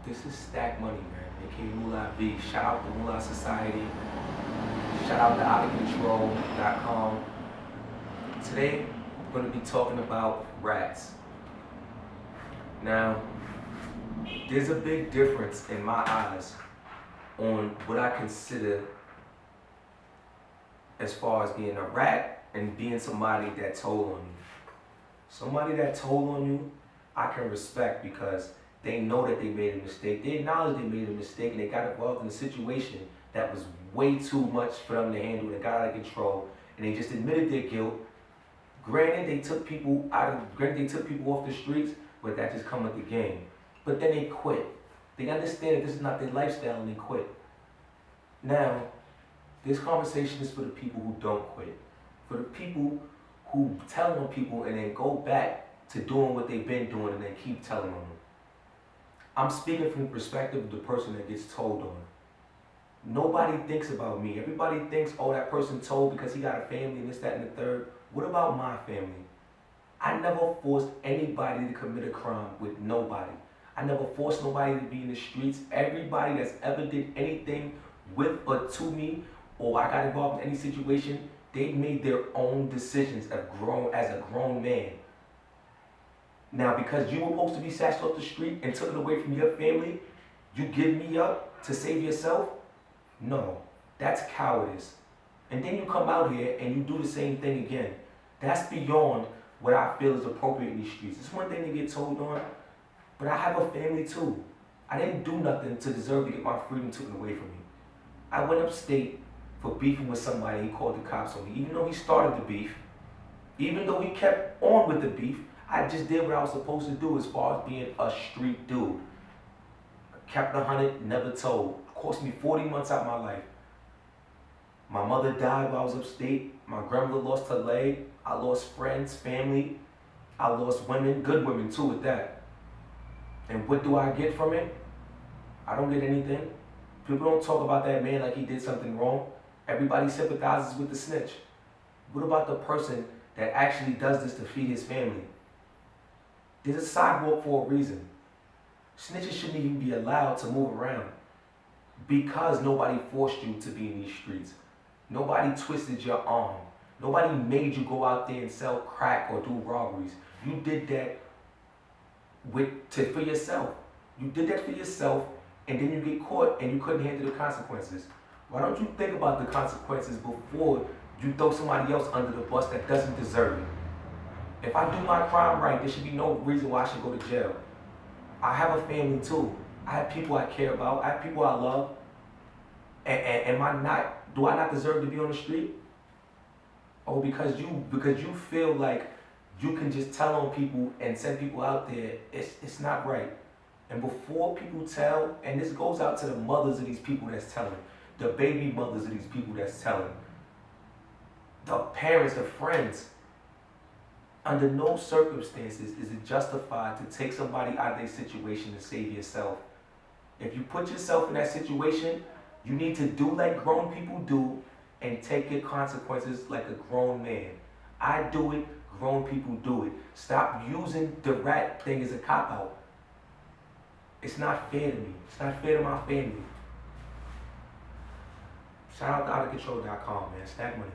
This is Stack Money, man, aka MULA V. Shout out to MULA Society. Shout out to OUTTA-CONTROL.com. Today, we're going to be talking about rats. Now, there's a big difference in my eyes on what I consider as far as being a rat and being somebody that told on you. Somebody that told on you, I can respect because they know that they made a mistake. They acknowledge they made a mistake and they got involved in a situation that was way too much for them to handle. They got out of control and they just admitted their guilt. Granted, they took people off the streets, but that just come with the game. But then they quit. They understand that this is not their lifestyle and they quit. Now, this conversation is for the people who don't quit. For the people who tell on people and then go back to doing what they've been doing and then keep telling on them. I'm speaking from the perspective of the person that gets told on. Nobody thinks about me. Everybody thinks, oh, that person told because he got a family and this, that, and the third. What about my family? I never forced anybody to commit a crime with nobody. I never forced nobody to be in the streets. Everybody that's ever did anything with or to me, or I got involved in any situation, they made their own decisions as a grown man. Now, because you were supposed to be snatched off the street and took it away from your family, you give me up to save yourself? No, that's cowardice. And then you come out here and you do the same thing again. That's beyond what I feel is appropriate in these streets. It's one thing to get told on, but I have a family too. I didn't do nothing to deserve to get my freedom taken away from me. I went upstate for beefing with somebody. He called the cops on me. Even though he started the beef, even though he kept on with the beef, I just did what I was supposed to do as far as being a street dude. Kept 100, never told. Cost me 40 months out of my life. My mother died while I was upstate. My grandmother lost her leg. I lost friends, family. I lost women, good women too with that. And what do I get from it? I don't get anything. People don't talk about that man like he did something wrong. Everybody sympathizes with the snitch. What about the person that actually does this to feed his family? There's a sidewalk for a reason. Snitches shouldn't even be allowed to move around because nobody forced you to be in these streets. Nobody twisted your arm. Nobody made you go out there and sell crack or do robberies. You did that for yourself. You did that for yourself, and then you get caught and you couldn't handle the consequences. Why don't you think about the consequences before you throw somebody else under the bus that doesn't deserve it? If I do my crime right, there should be no reason why I should go to jail. I have a family too. I have people I care about. I have people I love. And do I not deserve to be on the street? Or because you feel like you can just tell on people and send people out there, it's not right. And before people tell, and this goes out to the mothers of these people that's telling, the baby mothers of these people that's telling, the parents, the friends, under no circumstances is it justified to take somebody out of their situation to save yourself. If you put yourself in that situation, you need to do like grown people do and take your consequences like a grown man. I do it, grown people do it. Stop using the rat thing as a cop-out. It's not fair to me. It's not fair to my family. Shout out to OUTTA-CONTROL.com, man. Stack money.